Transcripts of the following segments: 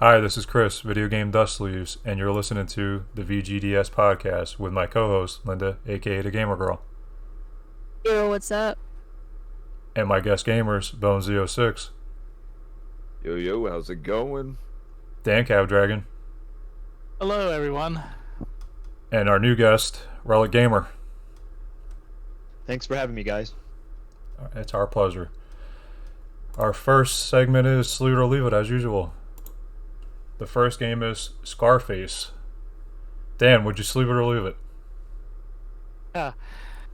Hi, this is Chris, Video Game Dust Sleeves, and you're listening to the VGDS podcast with my co-host, Linda, aka the Gamer Girl, Yo, what's up? and my guest gamers, BonesZ06, Yo, how's it going? DanCavDragon, Hello, everyone. and our new guest, Relic Gamer. Thanks for having me, guys. It's our pleasure. Our first segment is Salute or Leave It, as usual. The first game is Scarface. Dan, would you sleep it or leave it? Yeah.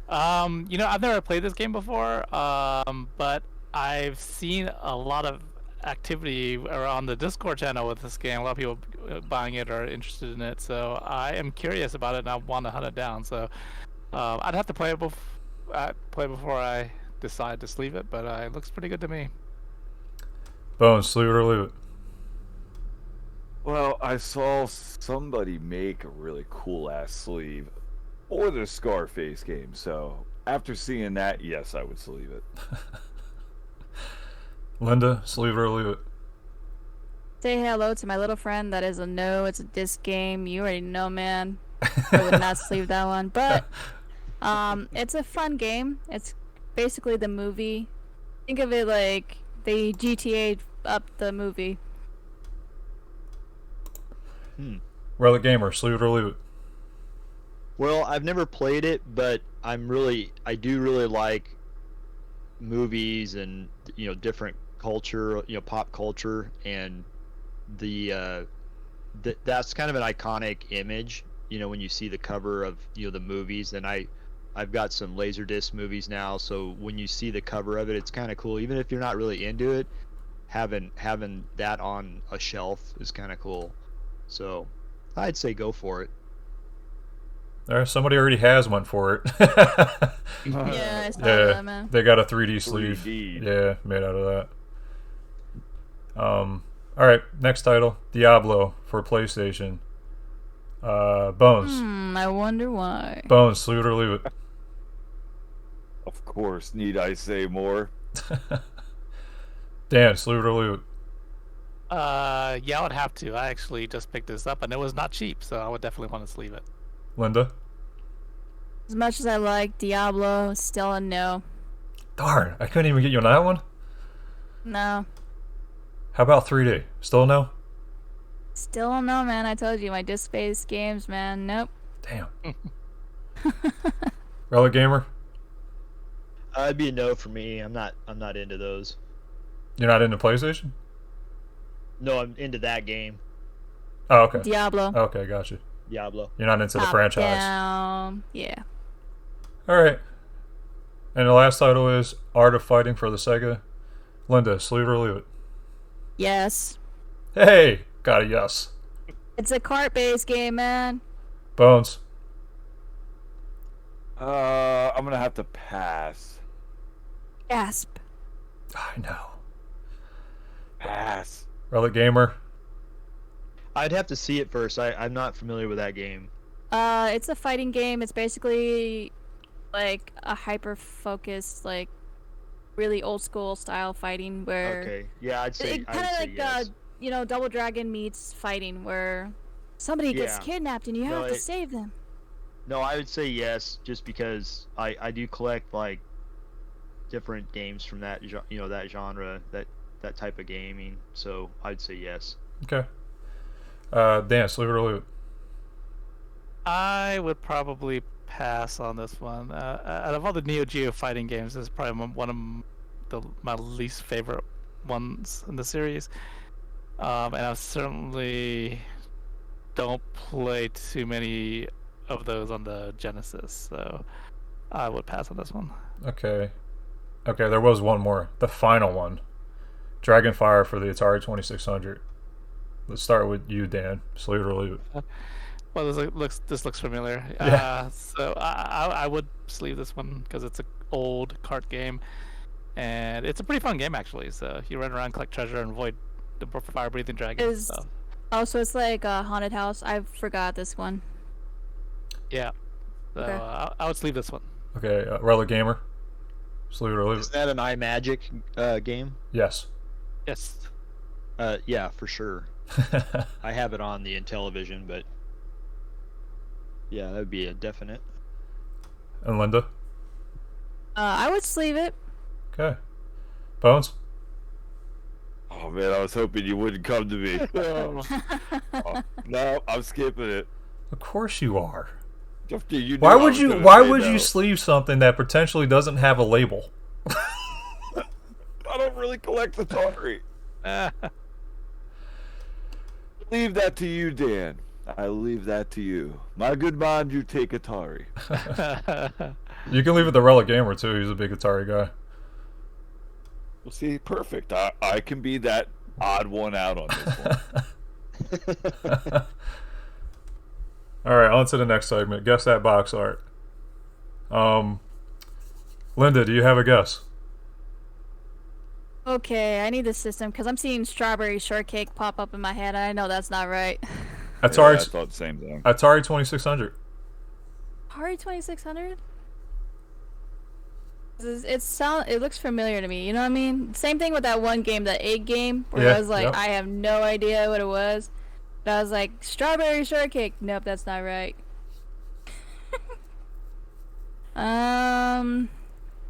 I've never played this game before, but I've seen a lot of activity around the Discord channel with this game. A lot of people buying it or interested in it, so I am curious about it and I want to hunt it down. So I'd have to play it before I decide to sleeve it, but it looks pretty good to me. Bones, sleep it or leave it? Well, I saw somebody make a really cool ass sleeve for the Scarface game, so after seeing that, yes, I would sleeve it. Linda, sleep it or leave it? Say hello to my little friend that is a no, it's a disc game. You already know, man. I would not sleeve that one. But it's a fun game. It's basically the movie. Think of it like they GTA'd up the movie. Relic Gamer, sleep it or leave it? Well, I've never played it, but I do really like movies and different culture, pop culture, and that's kind of an iconic image. When you see the cover of the movies, and I've got some Laserdisc movies now, so when you see the cover of it, it's kind of cool. Even if you're not really into it, having that on a shelf is kind of cool. So I'd say go for it. There, somebody already has one for it. Yeah, I saw Yeah, that, man. they got a 3D sleeve. 3D. Yeah, made out of that. Alright, next title, Diablo for PlayStation. Bones. I wonder why. Bones, sleeve it or leave it? Of course, need I say more? Dan, sleeve it or leave it? Yeah, I would have to. I actually just picked this up and it was not cheap, so I would definitely want to sleeve it. Linda? As much as I like Diablo, still a no. Darn, I couldn't even get you on that one? No. How about 3D? Still no? Still a no, man. I told you, my disc-based games, man. Nope. Damn. Relic Gamer? It'd be a no for me. I'm not into those. You're not into PlayStation? No, I'm into that game, Oh, okay. Diablo. Okay, gotcha. Diablo. You're not into the Top franchise. down. Yeah. Alright. And the last title is Art of Fighting for the Sega. Linda, sleeve it or leave it? Yes. Hey! Got a yes. It's a cart-based game, man. Bones. I'm gonna have to pass. Gasp. I know. Pass. Relic Gamer. I'd have to see it first. I'm not familiar with that game. It's a fighting game. It's basically like a hyper-focused, like really old school style fighting where Okay. Yeah, I'd say kind of like yes. Double Dragon meets fighting where somebody gets Yeah. kidnapped and you No, have to save them. No, I would say yes, just because I do collect like different games from that that genre, that type of gaming. So I'd say yes. Okay. Dan, sleeve it or leave it? I would probably pass on this one. Out of all the Neo Geo fighting games, this is probably one of my least favorite ones in the series. And I certainly don't play too many of those on the Genesis, so I would pass on this one. Okay. Okay, there was one more. The final one. Dragonfire for the Atari 2600. Let's start with you, Dan. Sleeve it or leave it? Well, this looks familiar. Yeah. So I would sleeve this one because it's an old cart game, and it's a pretty fun game actually. So you run around, collect treasure, and avoid the fire-breathing dragons. So, Oh, so it's like a haunted house. I forgot this one. yeah. So Okay. I would sleeve this one. Okay, Relic Gamer. Sleeve it or leave Is it? that an iMagic game? Yes. Yes. Yeah, for sure. I have it on the Intellivision, but yeah, that would be a definite. And Linda? I would sleeve it. Okay. Bones? Oh man, I was hoping you wouldn't come to me. Oh, no, I'm skipping it. Of course you are. You Why knew I would was you gonna why say would no. you sleeve something that potentially doesn't have a label? I don't really collect Atari. Leave that to you, Dan. I leave that to you. My good mind, you take Atari. You can leave it to Relic Gamer too. He's a big Atari guy. Well, see, perfect. I can be that odd one out on this one. All right, on to the next segment. Guess that box art. Linda, do you have a guess? Okay, I need the system because I'm seeing strawberry shortcake pop up in my head. I know that's not right. Atari, Yeah, I thought the same thing. Atari 2600. Atari 2600. It looks familiar to me. You know what I mean? Same thing with that one game, that egg game, where Yeah, I was like, yep. I have no idea what it was. But I was like, strawberry shortcake. Nope, that's not right.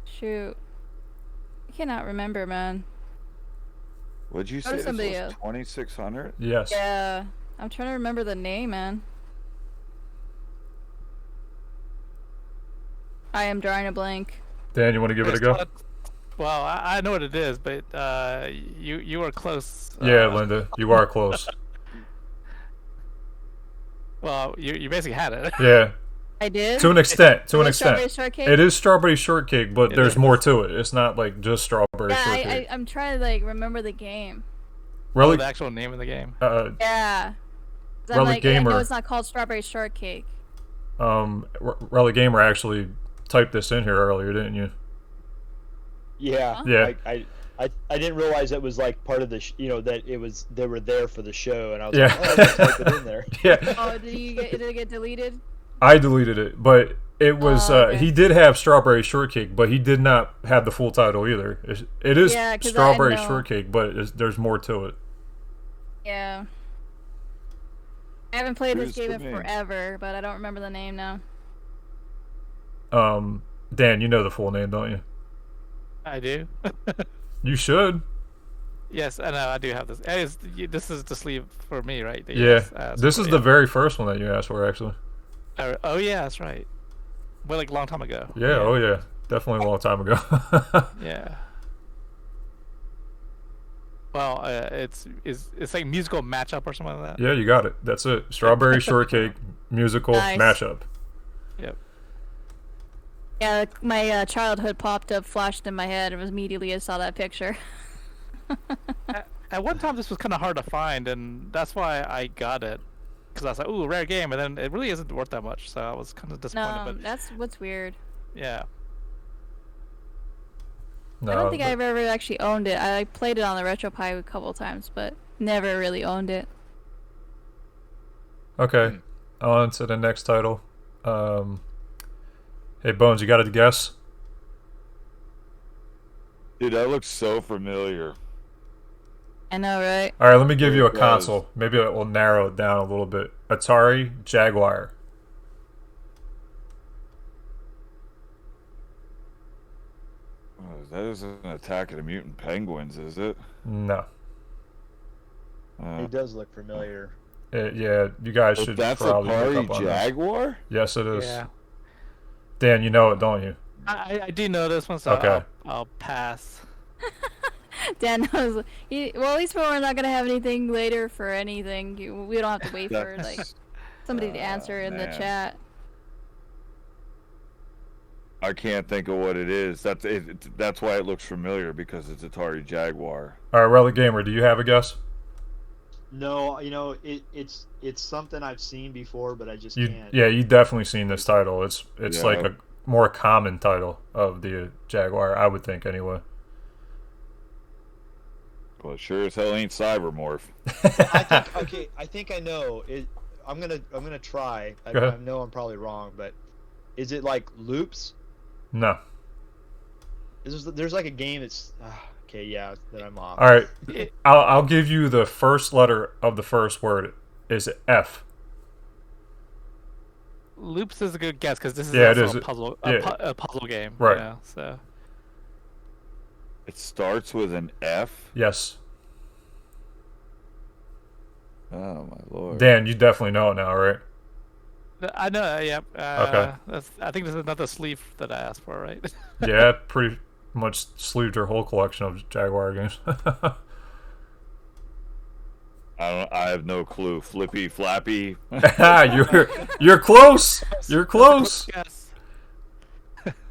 Shoot. I cannot remember, man. What'd you Go say? to This somebody was else. 2600? Yes. Yeah, I'm trying to remember the name, man. I am drawing a blank. Dan, you want to give it a go? Well, I know what it is, but you were close. Yeah, Linda, you are close. Well, you basically had it. Yeah, I did? to an extent. To an Was it strawberry extent. shortcake? It is strawberry shortcake, but It there's is. more to it. It's not like just strawberry Yeah, shortcake. I'm trying to like remember the game. Oh, Relic, the actual name of the game. Yeah. 'Cause I'm Relic like, I Gamer. know it's not called strawberry shortcake. Relic Gamer actually typed this in here earlier, didn't you? Yeah. Yeah. I didn't realize that was like part of the that they were there for the show, and I was Yeah. like, oh, let's type it in there. Yeah, Oh, did it get deleted? I deleted it, but it was okay. he did have strawberry shortcake, but he did not have the full title either. It is Yeah, 'cause I strawberry know. shortcake, but there's more to it. Yeah. I haven't played this Here's game the in name. forever, but I don't remember the name now. Dan, you know the full name, don't you? I do. You should. Yes, I know. I do have this. This is the sleeve for me, right? that you Yeah, just asked this for, is yeah. the very first one that you asked for, actually. Oh yeah, that's right. Well, like a long time ago. Yeah, oh yeah, definitely a long time ago. Yeah. Well, it's like musical matchup or something like that. Yeah, you got it. That's it. Strawberry shortcake musical Nice. mashup. Yep. Yeah, my childhood popped up, flashed in my head, and immediately I saw that picture. At one time, this was kind of hard to find, and that's why I got it. Because I was like, ooh, rare game, and then it really isn't worth that much, so I was kind of disappointed. No, But that's what's weird. yeah. No, I don't think but- I've ever actually owned it. I played it on the RetroPie a couple times, but never really owned it. Okay, on to the next title. Hey, Bones, you got a guess? Dude, that looks so familiar. I know, right? All right, let me give you a It does. console. Maybe it will narrow it down a little bit. Atari Jaguar. Oh, that isn't an Attack of the Mutant Penguins, is it? No. It does look familiar. Yeah, you guys But should that's probably look Atari up on this. Jaguar? Yes, it is. Yeah. Dan, you know it, don't you? I do know this one, so Okay. I'll pass. Dan knows. Well, at least we're not gonna have anything later for anything. We don't have to wait for like somebody to answer in the man. chat. I can't think of what it is. That's it. That's why it looks familiar, because it's Atari Jaguar. All right, Relic Gamer, do you have a guess? No, it's something I've seen before, but I just You, can't. yeah, you definitely seen this title. It's Yeah. like a more common title of the Jaguar, I would think, anyway. Well, it sure as hell ain't Cybermorph. I think I know. I'm gonna try. I Go ahead. I know I'm probably wrong, but is it like loops? No. There's like a game that's okay. Yeah, that I'm off. All right, It- I'll give you the first letter of the first word. Is F? Loops is a good guess because this is Yeah, it also is. a puzzle, Yeah. a puzzle game. Right. You know, so It starts with an F. Yes. Oh my lord. Dan, you definitely know it now, right? I know. Yeah. Okay. I think this is not the sleeve that I asked for, right? Yeah, pretty much sleeved your whole collection of Jaguar games. I have no clue. Flippy, flappy. you're close. You're close. Yes.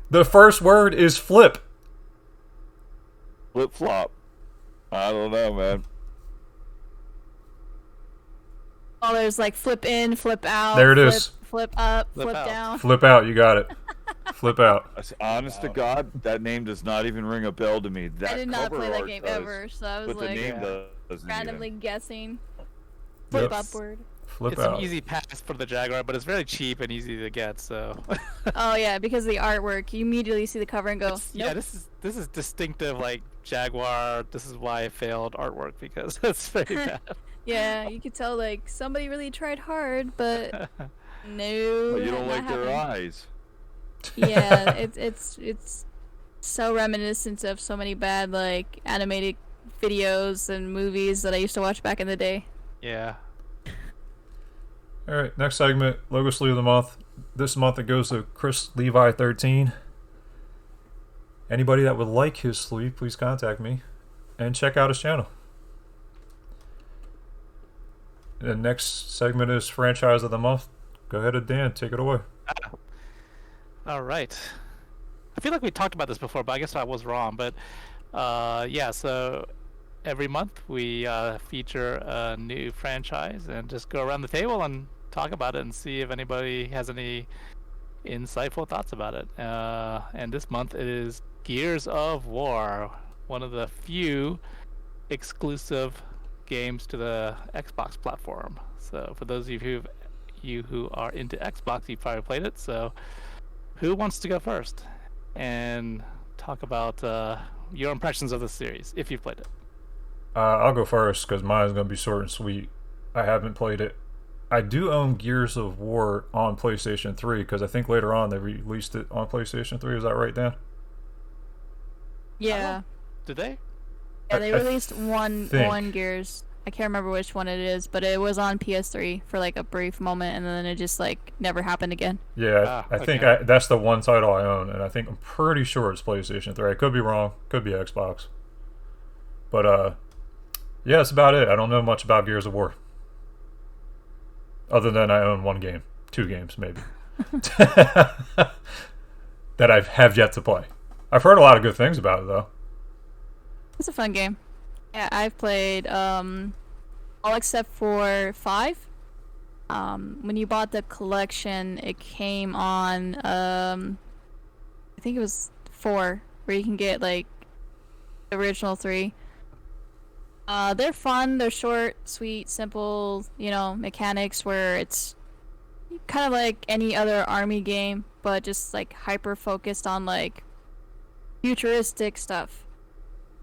The first word is flip. Flip flop. I don't know, man. Oh, there's like flip in, flip out. There it flip, is. Flip up, Flip flip out. down. Flip out. You got it. Flip out. Honest to God, that name does not even ring a bell to me. That I did not cover play that art game does, ever, so I was but the like name doesn't randomly even. guessing. Flip Yep. upward. Flip It's out. an easy pass for the Jaguar, but it's very cheap and easy to get. So Oh yeah, because of the artwork, you immediately see the cover and go, yeah, nope. this is distinctive like Jaguar. This is why I failed artwork because it's very bad. Yeah, you could tell like somebody really tried hard, but no. But you don't not like their happening. eyes. Yeah, it's so reminiscent of so many bad like animated videos and movies that I used to watch back in the day. Yeah. All right, next segment, logo sleeve of the month. This month it goes to Chris Levi 13. Anybody that would like his sleeve, please contact me and check out his channel. The next segment is franchise of the month. Go ahead, Dan, take it away. All right. I feel like we talked about this before, but I guess I was wrong. But yeah, so every month we feature a new franchise and just go around the table and talk about it and see if anybody has any insightful thoughts about it. And this month it is Gears of War, one of the few exclusive games to the Xbox platform. So for those of you who are into Xbox, you've probably played it. So who wants to go first and talk about your impressions of the series if you've played it? I'll go first because mine's going to be short and sweet. I haven't played it. I do own Gears of War on PlayStation 3 because I think later on they released it on PlayStation 3. Is that right, Dan? Yeah. Did they? Yeah, they I released one think. Gears. I can't remember which one it is, but it was on PS3 for like a brief moment, and then it just like never happened again. Yeah, I think okay. that's the one title I own, and I'm pretty sure it's PlayStation 3. I could be wrong. Could be Xbox. But yeah, that's about it. I don't know much about Gears of War. Other than I own one game. 2 games, maybe. that I have yet to play. I've heard a lot of good things about it, though. It's a fun game. Yeah, I've played all except for 5. When you bought the collection, it came on I think it was 4, where you can get like the original 3. They're fun, they're short, sweet, simple, mechanics where it's kind of like any other army game, but just like hyper focused on like futuristic stuff.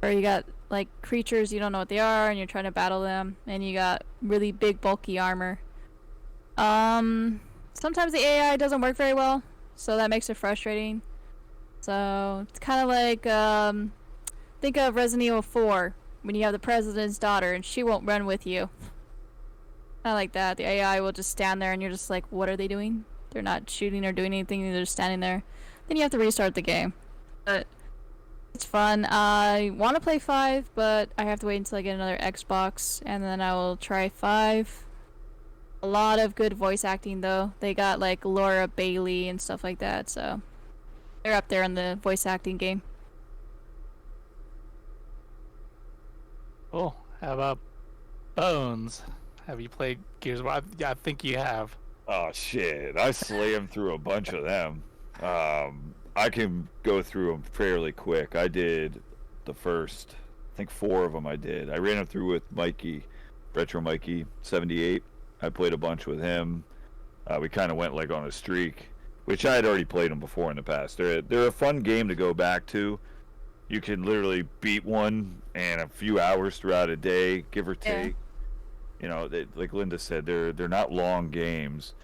Where you got like creatures you don't know what they are and you're trying to battle them, and you got really big bulky armor. Sometimes the AI doesn't work very well, so that makes it frustrating. So it's kind of like think of Resident Evil 4 when you have the president's daughter and she won't run with you. Kind of like that. The AI will just stand there and you're just like, what are they doing? They're not shooting or doing anything, they're just standing there. Then you have to restart the game. But it's fun. I want to play 5, but I have to wait until I get another Xbox, and then I will try 5. A lot of good voice acting, though. They got like Laura Bailey and stuff like that, so they're up there in the voice acting game. Cool. How about Bones? Have you played Gears of War? I think you have. Oh shit! I slammed through a bunch of them. I can go through them fairly quick. I did the first, I think 4 of them I did. I ran them through with Mikey, Retro Mikey 78. I played a bunch with him. We kind of went like on a streak, which I had already played them before in the past. They're a fun game to go back to. You can literally beat one in a few hours throughout a day, give or Yeah. take. You know, like Linda said, they're not long games.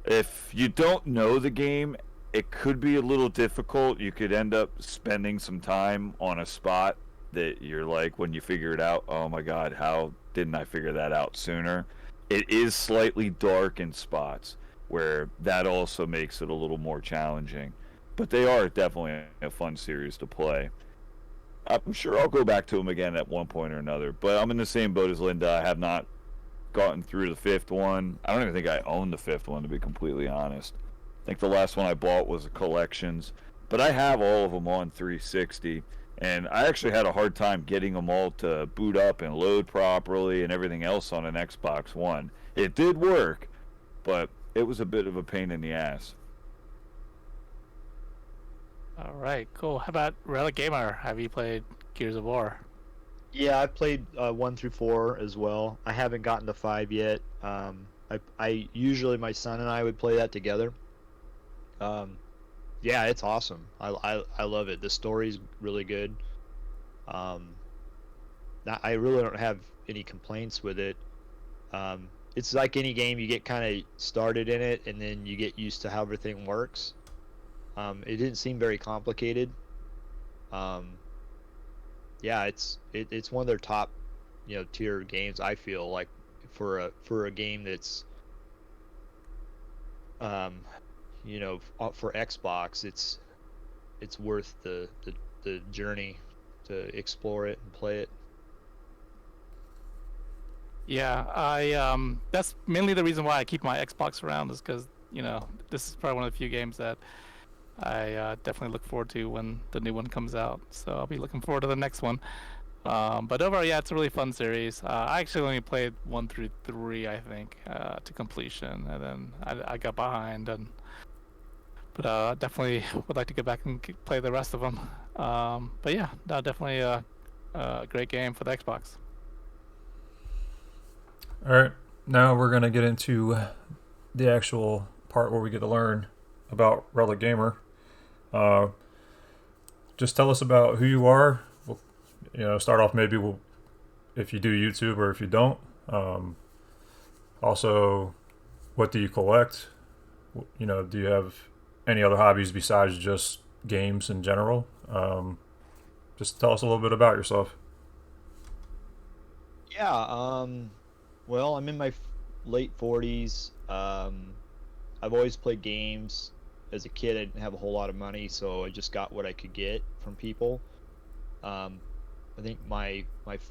If you don't know the game, it could be a little difficult. You could end up spending some time on a spot that you're like, when you figure it out, oh my god, how didn't I figure that out sooner? It is slightly dark in spots where that also makes it a little more challenging. But they are definitely a fun series to play. I'm sure I'll go back to them again at one point or another, but I'm in the same boat as Linda. I have not gotten through the fifth one. I don't even think I own the fifth one, to be completely honest. I think the last one I bought was the collections, but I have all of them on 360, and I actually had a hard time getting them all to boot up and load properly and everything else on an Xbox One. It did work, but it was a bit of a pain in the ass. All right, cool. How about Relic Gamer? Have you played Gears of War? Yeah, I've played 1 through 4 as well. I haven't gotten to 5 yet. I usually my son and I would play that together. Yeah, it's awesome. I love it. The story's really good. I really don't have any complaints with it. It's like any game, you get kind of started in it and then you get used to how everything works. It didn't seem very complicated. Yeah, it's one of their top, tier games. I feel like for a game that's, for Xbox, it's worth the journey to explore it and play it. Yeah, that's mainly the reason why I keep my Xbox around, is because this is probably one of the few games that I definitely look forward to when the new one comes out. So I'll be looking forward to the next one. But overall, yeah, it's a really fun series. I actually only played 1 through 3, I think, to completion, and then I got behind. But definitely would like to get back and play the rest of them. But yeah, no, definitely a great game for the Xbox. All right, now we're gonna get into the actual part where we get to learn about Relic Gamer. Just tell us about who you are. We'll, start off maybe if you do YouTube or if you don't. Also, what do you collect? Do you have any other hobbies besides just games in general? Just tell us a little bit about yourself. Yeah, well, I'm in my late 40s. I've always played games. As a kid, I didn't have a whole lot of money, so I just got what I could get from people. I think my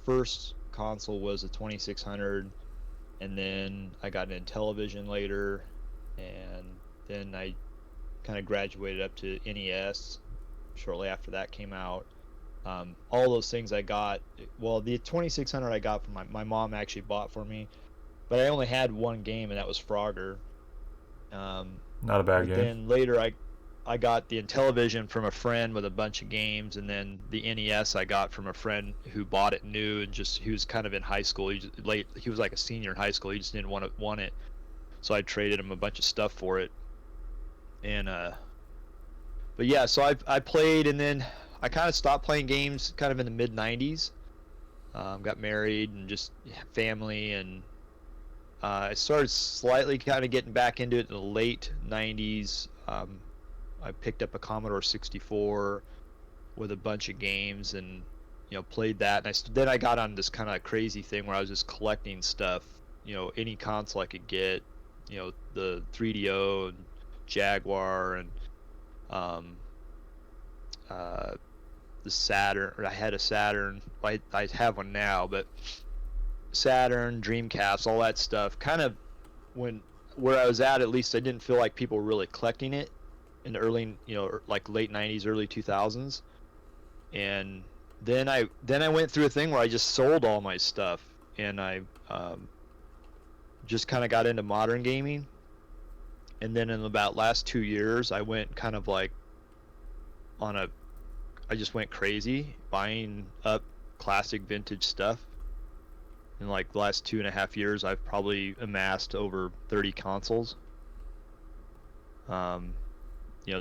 first console was a 2600, and then I got an Intellivision later, and then I kind of graduated up to NES shortly after that came out. All those things I got, well, the 2600 I got from my mom actually bought for me, but I only had one game, and that was Frogger. Not a bad game. Then later I got the Intellivision from a friend with a bunch of games, and then the NES I got from a friend who bought it new, and he was kind of in high school. He was like a senior in high school. He just didn't want it, so I traded him a bunch of stuff for it. And but yeah, so I played, and then I kind of stopped playing games kind of in the mid 90s. Got married and just family, and I started slightly kind of getting back into it in the late 90s. I picked up a Commodore 64 with a bunch of games, and played that. And then I got on this kind of crazy thing where I was just collecting stuff. Any console I could get. The 3DO and Jaguar and the Saturn. Or I had a Saturn. I have one now, but Saturn, Dreamcast, all that stuff. Kind of where I was at least, I didn't feel like people were really collecting it in the early, like late 90s, early 2000s. And then I went through a thing where I just sold all my stuff, and I just kind of got into modern gaming. And then in about last 2 years, I went kind of like I just went crazy buying up classic vintage stuff. In like the last 2.5 years, I've probably amassed over 30 consoles.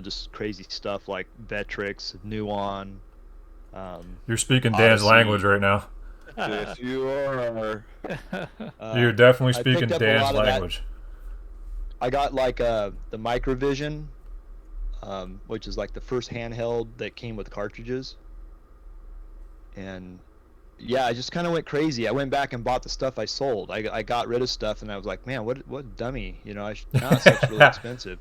Just crazy stuff like Vectrex, Nuon, You're speaking Dan's Odyssey. language right now. Yes, you are. You're definitely I speaking picked up a Dan's lot of that. language. I got like the Microvision, which is like the first handheld that came with cartridges. And yeah, I just kind of went crazy. I went back and bought the stuff I sold. I got rid of stuff, and I was like, man, what a dummy, you know? Now it's such really expensive.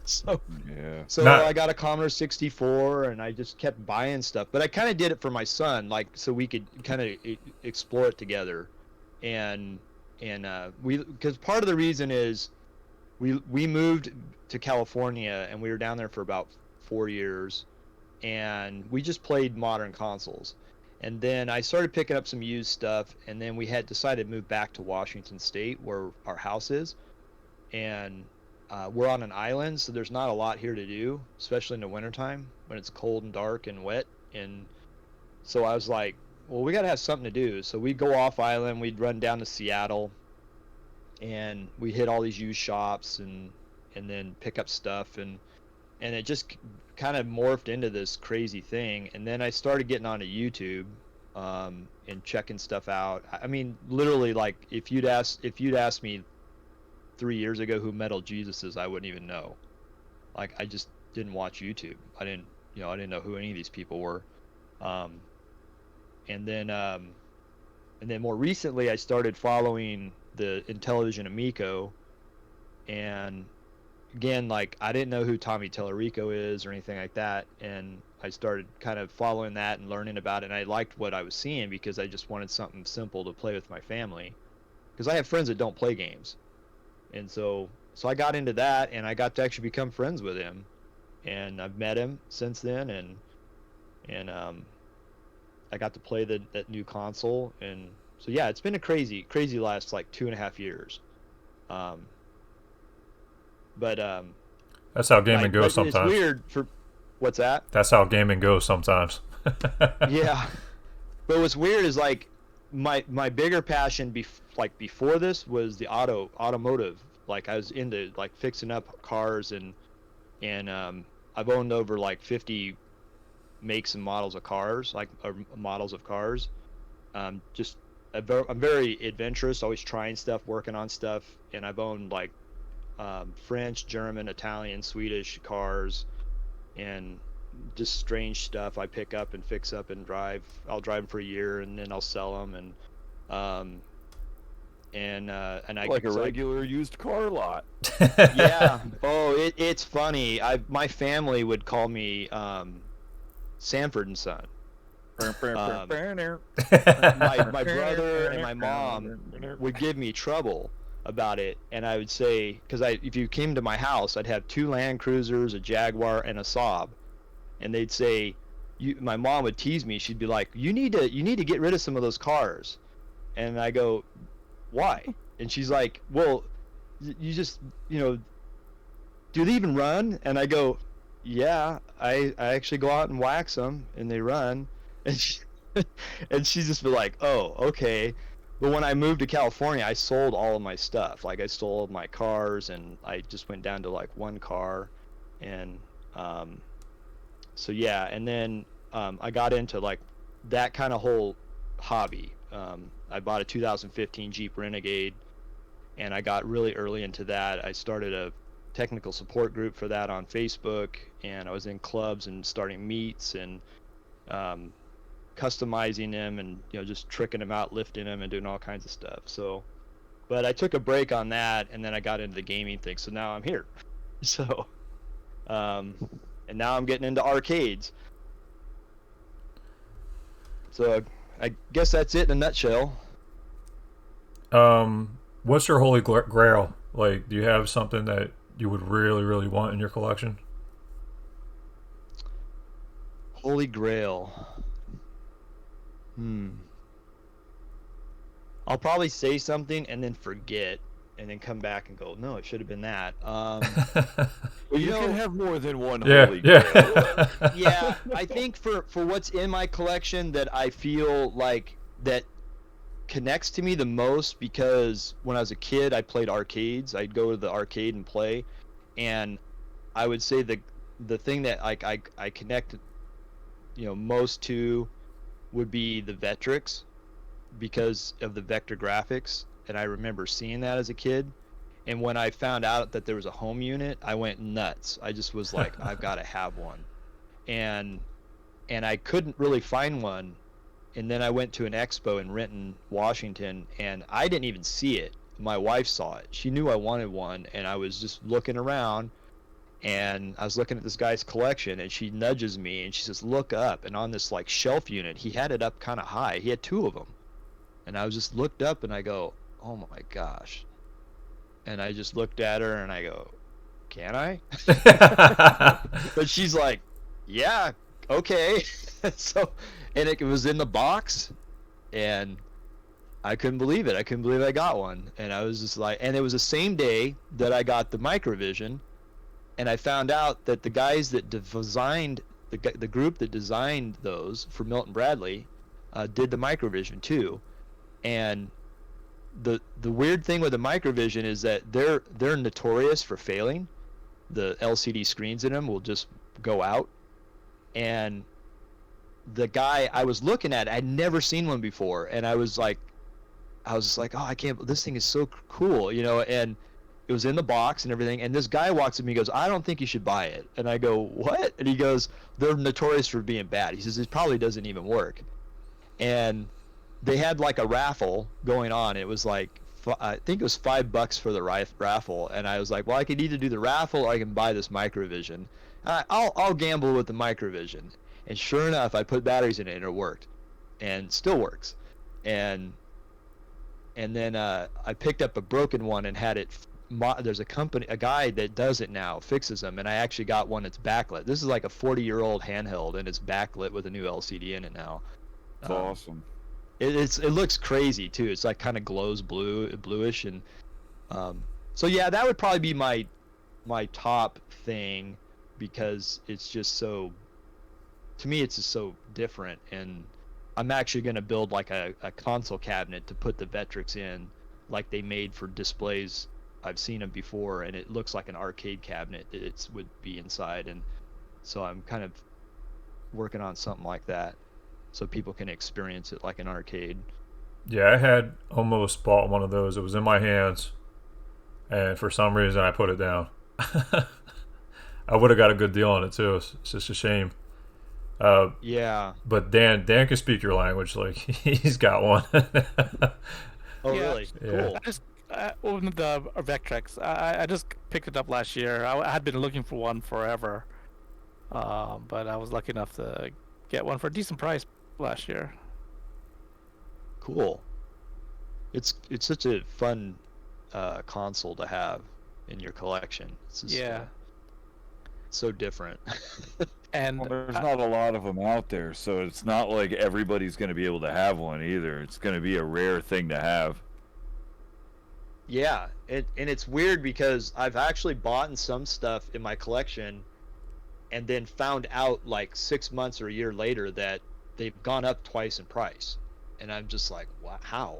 So Yeah. I got a Commodore 64, and I just kept buying stuff. But I kind of did it for my son, like so we could kind of explore it together, and because part of the reason is we moved to California, and we were down there for about 4 years, and we just played modern consoles. And then I started picking up some used stuff, and then we had decided to move back to Washington State, where our house is, and we're on an island, so there's not a lot here to do, especially in the wintertime when it's cold and dark and wet. And so I was like, well, we got to have something to do. So we'd go off island, we'd run down to Seattle, and we hit all these used shops and then pick up stuff. And it just kind of morphed into this crazy thing. And then I started getting onto YouTube and checking stuff out. I mean, literally, like if you'd asked me 3 years ago who Metal Jesus is, I wouldn't even know. Like, I just didn't watch YouTube. I didn't know who any of these people were. And then more recently, I started following the Intellivision Amico, and again, like, I didn't know who Tommy Tellerico is or anything like that, and I started kind of following that and learning about it, and I liked what I was seeing because I just wanted something simple to play with my family, because I have friends that don't play games. And so I got into that, and I got to actually become friends with him, and I've met him since then, and I got to play that new console, and so yeah, it's been a crazy last like 2.5 years. But That's how gaming goes but sometimes. It's weird for what's that? That's how gaming goes sometimes. Yeah, but what's weird is like my bigger passion before this was the automotive. Like I was into like fixing up cars, and I've owned over like 50 makes and models of cars, I'm very adventurous, always trying stuff, working on stuff, and I've owned like French, German, Italian, Swedish cars, and just strange stuff I pick up and fix up and drive. I'll drive them for a year, and then I'll sell them, and I Like a regular used car lot. yeah. Oh, it's funny. My family would call me Sanford and Son. My brother and my mom would give me trouble about it, and I would say, because if you came to my house, I'd have 2 Land Cruisers, a Jaguar, and a Saab, and they'd say, my mom would tease me. She'd be like, you need to get rid of some of those cars, and I go, why? And she's like, well, you just, do they even run? And I go, yeah, I actually go out and wax them, and they run. And she's just been like, oh, okay. But when I moved to California, I sold all of my stuff. Like, I sold my cars, and I just went down to like 1 car, and so yeah. And then I got into like that kind of whole hobby. I bought a 2015 Jeep Renegade, and I got really early into that. I started a technical support group for that on Facebook, and I was in clubs and starting meets and customizing them, and just tricking them out, lifting them, and doing all kinds of stuff. So, but I took a break on that, and then I got into the gaming thing. So now I'm here. So, and now I'm getting into arcades. So I guess that's it in a nutshell. What's your holy grail? Like, do you have something that you would really, really want in your collection? Holy grail. I'll probably say something and then forget, and then come back and go, no, it should have been that. Well, you can have more than one Yeah, holy yeah. grail. Yeah, I think for what's in my collection that I feel like that connects to me the most, because when I was a kid, I played arcades. I'd go to the arcade and play, and I would say the thing that I connect most two would be the Vectrex because of the vector graphics, and I remember seeing that as a kid. And when I found out that there was a home unit, I went nuts. I just was like, I've got to have one. And I couldn't really find one. And then I went to an expo in Renton, Washington, and I didn't even see it. My wife saw it. She knew I wanted one, and I was just looking around, and I was looking at this guy's collection, and she nudges me, and she says, look up. And on this like shelf unit, he had it up kind of high. He had two of them. And I was just looked up, and I go, oh my gosh. And I just looked at her, and I go, can I? But she's like, yeah, okay. So, and it was in the box, and I couldn't believe it. I couldn't believe I got one. And I was just like, and it was the same day that I got the Microvision, and I found out that the guys that designed, the group that designed those for Milton Bradley, did the Microvision too. And the weird thing with the Microvision is that they're notorious for failing. The LCD screens in them will just go out. And the guy I was looking at, I'd never seen one before, and I was just like, oh, I can't, this thing is so cool, and it was in the box and everything. And this guy walks up to me and goes, I don't think you should buy it. And I go, what? And he goes, they're notorious for being bad. He says, it probably doesn't even work. And they had like a raffle going on. It was like, I think it was $5 for the raffle. And I was like, well, I could either do the raffle or I can buy this Microvision. I'll gamble with the Microvision. And sure enough, I put batteries in it and it worked, and still works. And then I picked up a broken one and had it. There's a guy that does it now, fixes them, and I actually got one that's backlit. This is like a 40-year-old handheld, and it's backlit with a new LCD in it now. That's awesome. It looks crazy too. It's like kind of glows bluish, and so yeah, that would probably be my top thing, because it's just so, to me, it's just so different. And I'm actually going to build like a console cabinet to put the Vectrex in, like they made for displays. I've seen them before, and it looks like an arcade cabinet that it would be inside. And so I'm kind of working on something like that, so people can experience it like an arcade. Yeah, I had almost bought one of those. It was in my hands, and for some reason I put it down. I would have got a good deal on it too. It's just a shame. Yeah. But Dan can speak your language. Like, he's got one. Oh, Yeah. really? Yeah. Cool. I just opened the Vectrex. I just picked it up last year. I had been looking for one forever, but I was lucky enough to get one for a decent price last year. Cool. It's such a fun console to have in your collection. It's just, Yeah. so different. And Well, there's not a lot of them out there, so it's not like everybody's going to be able to have one either. It's going to be a rare thing to have. Yeah, and it's weird because I've actually bought some stuff in my collection and then found out like 6 months or a year later that they've gone up twice in price. And I'm just like, wow, how?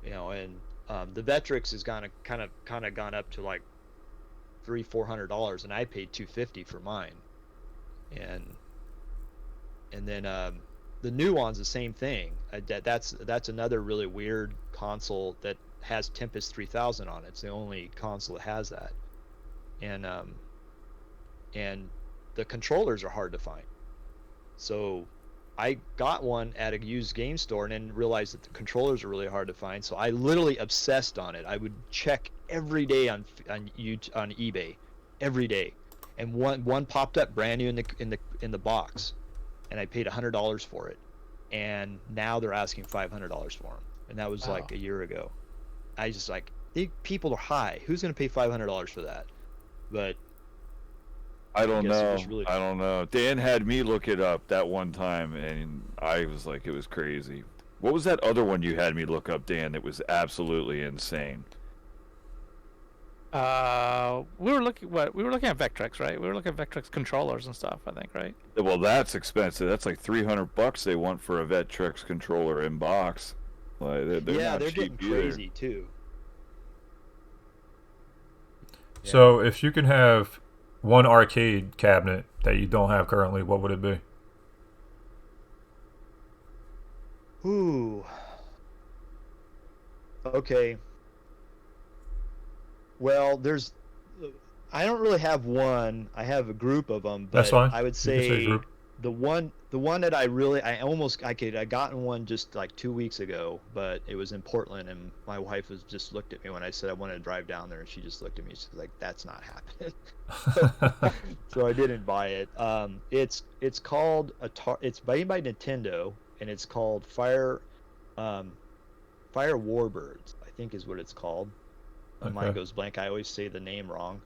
And the Vectrex has kind of gone up to like $300-400, and I paid $250 for mine. And then the new one's the same thing. That's another really weird console that has Tempest 3000 on it. It's the only console that has that. And the controllers are hard to find. So I got one at a used game store and then realized that the controllers are really hard to find. So I literally obsessed on it. I would check every day on eBay, every day. And one popped up brand new in the box, and I paid $100 for it. And now they're asking $500 for them, and that was like a year ago. I just like, people are high. Who's gonna pay $500 for that? But I don't guess it know. was really- I don't know. Dan had me look it up that one time, and I was like, it was crazy. What was that other one you had me look up, Dan, that was absolutely insane? we were looking at Vectrex, right? We were looking at Vectrex controllers and stuff, I think, right? Well, that's expensive. That's like $300 they want for a Vectrex controller in box. Like, they're yeah, not they're cheap getting either. crazy too. So if you can have one arcade cabinet that you don't have currently, what would it be? Ooh. Okay. Well, I don't really have one. I have a group of them, That's but fine. I would You can say say group. the one that I gotten one just like 2 weeks ago, but it was in Portland, and my wife was just looked at me when I said I wanted to drive down there, and she just looked at me. She's like, "That's not happening." So I didn't buy it. It's called it's made by Nintendo, and it's called Fire Warbirds, I think is what it's called. My mind goes blank. I always say the name wrong.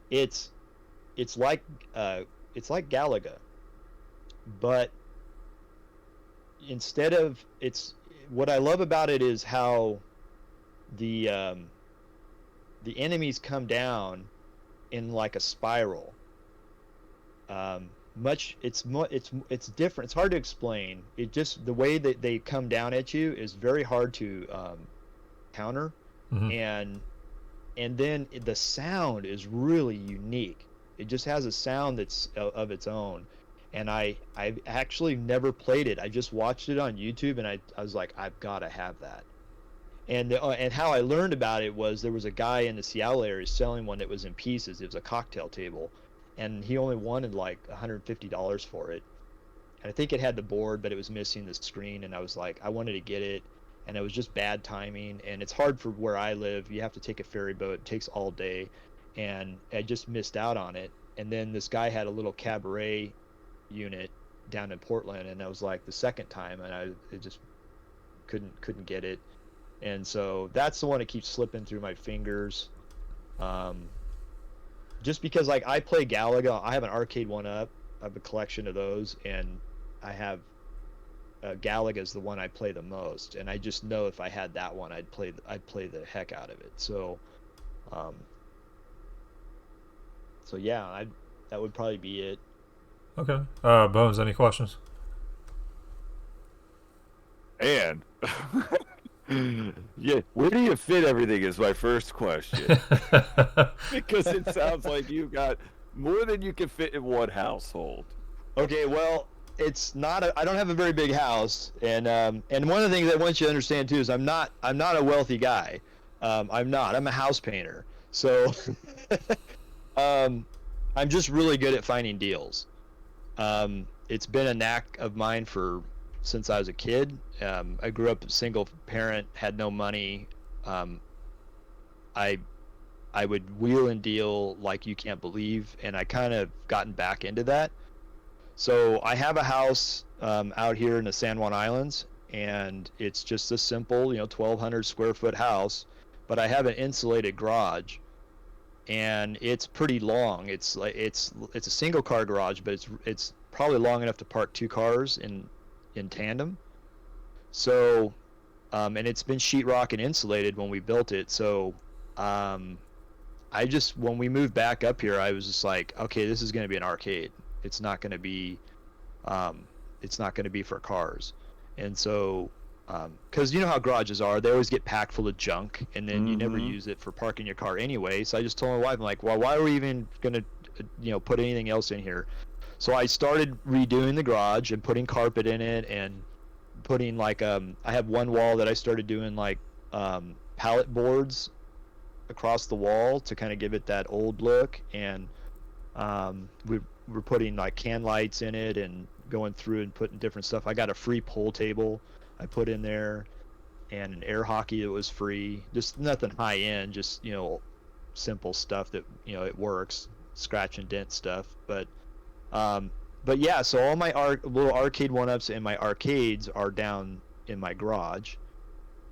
It's like Galaga, but instead of what I love about it is how the enemies come down in like a spiral. It's different. It's hard to explain. It just, the way that they come down at you is very hard to counter. Mm-hmm. And then the sound is really unique. It just has a sound that's of its own. And I've actually never played it. I just watched it on YouTube, and I was like, I've got to have that. And how I learned about it was there was a guy in the Seattle area selling one that was in pieces. It was a cocktail table, and he only wanted like $150 for it. And I think it had the board, but it was missing the screen. And I was like, I wanted to get it, and it was just bad timing. And it's hard for where I live. You have to take a ferry boat. It takes all day, and I just missed out on it. And then this guy had a little cabaret unit down in Portland, and that was like the second time, and I just couldn't get it. And so that's the one that keeps slipping through my fingers. Just because, like, I play Galaga. I have an arcade 1-up. I have a collection of those, and I have Galaga is the one I play the most. And I just know if I had that one, I'd play the heck out of it. So, yeah, that would probably be it. Okay. Bones, any questions? And yeah, where do you fit everything is my first question. Because it sounds like you got more than you can fit in one household. Okay, well, it's not I don't have a very big house, and one of the things I want you to understand too is I'm not a wealthy guy. I'm a house painter. So I'm just really good at finding deals. It's been a knack of mine since I was a kid. I grew up a single parent, had no money. I would wheel and deal like you can't believe, and I kind of gotten back into that. So I have a house out here in the San Juan Islands, and it's just a simple, 1,200 square foot house, but I have an insulated garage, and it's pretty long. It's a single car garage, but it's probably long enough to park 2 cars in tandem. So, and it's been sheetrock and insulated when we built it. So, when we moved back up here, I was just like, okay, this is going to be an arcade. It's not going to be for cars. And so, because you know how garages are, they always get packed full of junk, and then you never use it for parking your car anyway. So I just told my wife, I'm like, well, why are we even going to, put anything else in here? So I started redoing the garage and putting carpet in it, and putting like I have one wall that I started doing like pallet boards across the wall to kind of give it that old look, and we're putting like can lights in it and going through and putting different stuff. I got a free pool table I put in there, and an air hockey that was free. Just nothing high end, just simple stuff that it works, scratch and dent stuff. But yeah, so all my little arcade 1-ups and my arcades are down in my garage.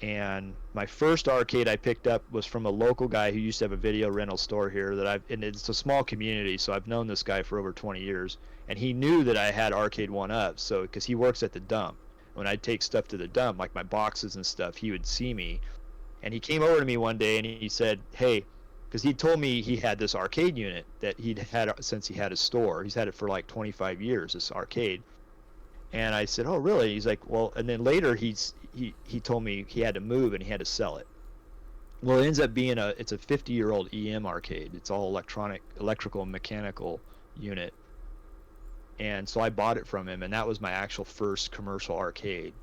And my first arcade I picked up was from a local guy who used to have a video rental store here and it's a small community, so I've known this guy for over 20 years. And he knew that I had arcade 1-ups, so because he works at the dump. When I'd take stuff to the dump, like my boxes and stuff, he would see me. And he came over to me one day and he said, hey, because he told me he had this arcade unit that he'd had since he had a store. He's had it for like 25 years, this arcade. And I said, oh, really? He's like, well, and then later he told me he had to move and he had to sell it. Well, it ends up being it's a 50-year-old EM arcade. It's all electrical and mechanical unit. And so I bought it from him, and that was my actual first commercial arcade.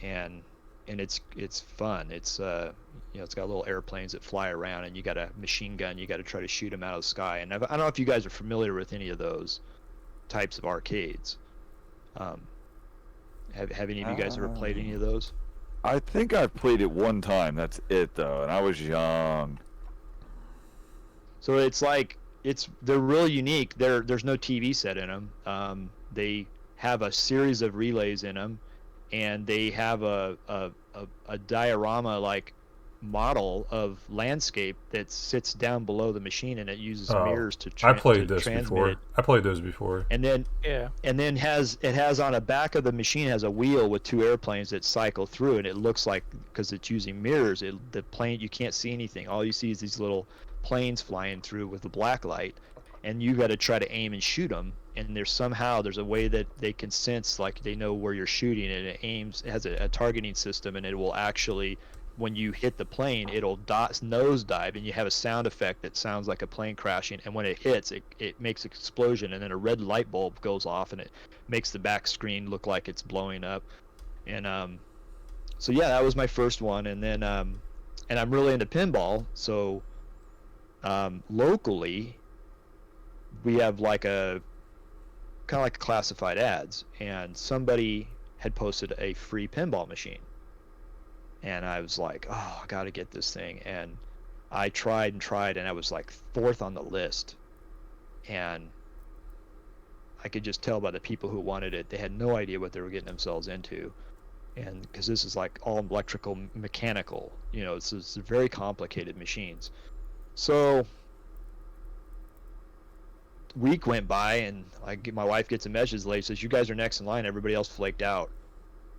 and it's fun. It's it's got little airplanes that fly around, and you got a machine gun. You got to try to shoot them out of the sky. And I don't know if you guys are familiar with any of those types of arcades. Have any of you guys ever played any of those? I think I've played it one time. That's it though, and I was young. So it's like they're really unique. There's no TV set in them. They have a series of relays in them, and they have a diorama like model of landscape that sits down below the machine, and it uses mirrors to I played this transmit before. it. I played those before. And then Yeah. and then it has on the back of the machine has a wheel with 2 airplanes that cycle through, and it looks like, because it's using mirrors, the plane, you can't see anything. All you see is these little planes flying through with the black light, and you got to try to aim and shoot them. And there's a way that they can sense, like they know where you're shooting, and it has a targeting system, and it will actually, when you hit the plane, it'll nose dive, and you have a sound effect that sounds like a plane crashing, and when it hits, it makes an explosion, and then a red light bulb goes off, and it makes the back screen look like it's blowing up. And so yeah, that was my first one. And then and I'm really into pinball, so locally we have like a kind of like classified ads, and somebody had posted a free pinball machine. And I was like, oh, I got to get this thing. And I tried, and I was like 4th on the list. And I could just tell by the people who wanted it, they had no idea what they were getting themselves into. And because this is like all electrical, mechanical, it's very complicated machines. So week went by, and my wife gets a message late, says, you guys are next in line, everybody else flaked out.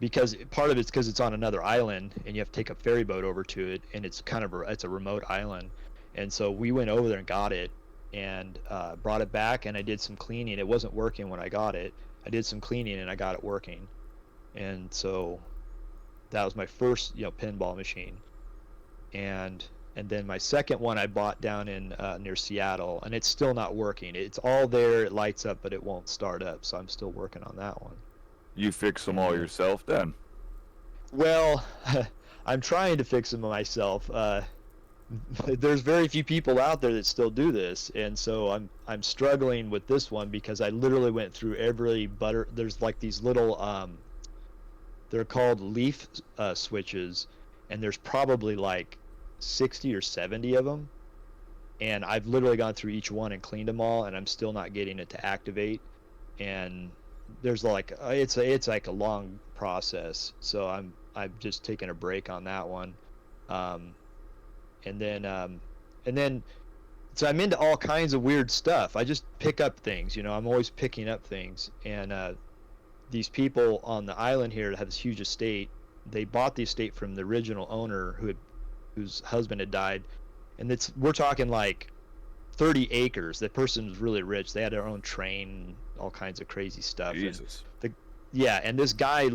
Because part of it's because it's on another island, and you have to take a ferry boat over to it, and it's a remote island. And so we went over there and got it, and brought it back, and I did some cleaning. It wasn't working when I got it. I did some cleaning, and I got it working. And so that was my first pinball machine. And then my second one I bought down in near Seattle, and it's still not working. It's all there, it lights up, but it won't start up, so I'm still working on that one. You fix them all yourself then? Well, I'm trying to fix them myself. There's very few people out there that still do this, and so I'm struggling with this one because I literally went through every butter. There's like these little they're called leaf switches, and there's probably like 60 or 70 of them, and I've literally gone through each one and cleaned them all, and I'm still not getting it to activate. And there's like it's like a long process, so I'm just taking a break on that one. And then so I'm into all kinds of weird stuff. I just pick up things, I'm always picking up things. And these people on the island here have this huge estate. They bought the estate from the original owner whose husband had died, and we're talking like 30 acres. That person was really rich. They had their own train, all kinds of crazy stuff. Jesus. And this guy,